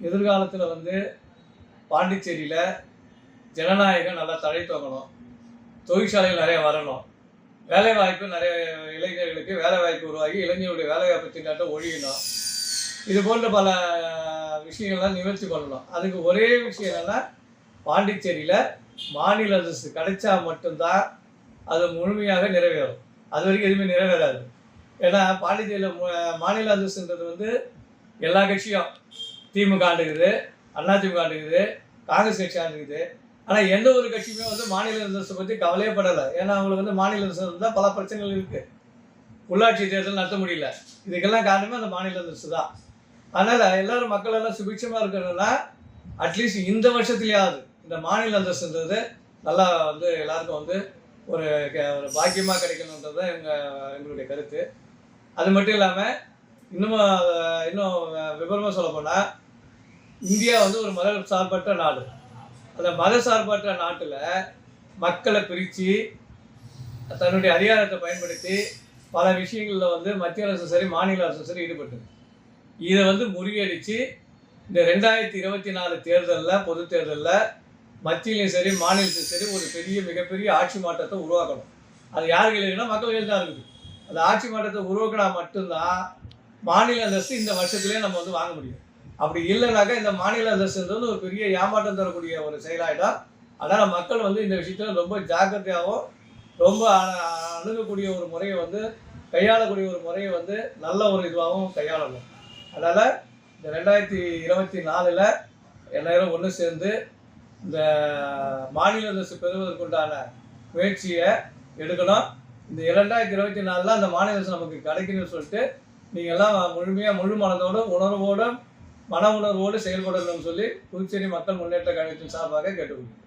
எதிர்காலத்தில் வந்து பாண்டிச்சேரியில் ஜனநாயகம் நல்லா தழைத்தோங்கணும், தொழிற்சாலைகள் நிறைய வரணும், வேலைவாய்ப்பு நிறைய இளைஞர்களுக்கு வேலைவாய்ப்பு உருவாகி இளைஞர்களுடைய வேலைவாய்ப்பு திண்டாட்டம் ஒழியணும். இது போன்ற பல விஷயங்கள்லாம் நிவர்த்தி பண்ணணும். அதுக்கு ஒரே விஷயம் என்னென்னா, பாண்டிச்சேரியில் மாநில அரசு கிடைச்சா மட்டும்தான் அது முழுமையாக நிறைவேறும். அது வரைக்கும் எதுவுமே நிறைவேறாது. ஏன்னா பாண்டிச்சேரியில் மாநில அரசுன்றது வந்து எல்லா கட்சியும், திமுக ஆண்டுக்குது, அதிமுக ஆண்டுக்குது, காங்கிரஸ் கட்சி ஆண்டுக்குது. ஆனால் எந்த ஒரு கட்சியுமே வந்து மாநில அரசை பற்றி கவலையே படலை. ஏன்னா அவங்களுக்கு வந்து மாநில அரசு இருந்தால் பல பிரச்சனைகள் இருக்குது. உள்ளாட்சி தேர்தல் நடத்த முடியல. இதுக்கெல்லாம் காரணமே அந்த மாநில அரசு தான். அதனால் எல்லோரும் மக்கள் எல்லாம் சுபிட்சமாக இருக்கணும்னா அட்லீஸ்ட் இந்த வருஷத்துலையாவது இந்த மாநில அந்தஸ்துன்றது நல்லா வந்து எல்லாருக்கும் வந்து ஒரு பாக்கியமாக கிடைக்கணுன்றது தான் எங்களுடைய கருத்து. அது மட்டும் இல்லாமல் இன்னும் விவரமாக சொல்லப்போனால், இந்தியா வந்து ஒரு மத சார்பற்ற நாடு. அந்த மத சார்பற்ற நாட்டில் மக்களை பிரித்து தன்னுடைய அதிகாரத்தை பயன்படுத்தி பல விஷயங்களில் வந்து மத்திய அரசும் சரி மாநில அரசும் சரி ஈடுபட்டு இதை வந்து முறியடித்து இந்த 2024 தேர்தலில் பொது தேர்தலில் மத்தியிலையும் சரி மாநிலத்திலும் சரி ஒரு மிகப்பெரிய ஆட்சி மாற்றத்தை உருவாக்கணும். அது யார் கையில்னா மக்கள் கையில் தான் இருக்குது. அந்த ஆட்சி மாற்றத்தை உருவாக்கினா மட்டும்தான் மாநில அந்தஸ்து இந்த வருஷத்துலேயே நம்ம வந்து வாங்க முடியும். அப்படி இல்லைனாக்கா இந்த மாநில அந்தஸ்துன்றது ஒரு பெரிய ஏமாற்றம் தரக்கூடிய ஒரு செயலாகிடும். அதனால் மக்கள் வந்து இந்த விஷயத்தில் ரொம்ப ஜாக்கிரதையாகவும் ரொம்ப அணுகக்கூடிய ஒரு முறையை வந்து கையாளக்கூடிய ஒரு முறையை வந்து நல்ல ஒரு இதுவாகவும் கையாளணும். அதனால் இந்த 2024 எல்லாரும் ஒன்று சேர்ந்து இந்த மாநில அரசு பெறுவதற்குண்டான முயற்சியை எடுக்கணும். இந்த 2024 அந்த மாநில அரசு நமக்கு கிடைக்கணும்னு சொல்லிட்டு நீங்கள் எல்லாம் முழு மனதோடு மன உணர்வோடு செயல்படணும்னு சொல்லி புதுச்சேரி மக்கள் முன்னேற்ற கழகத்தின் சார்பாக கேட்டுக்கொள்கிறேன்.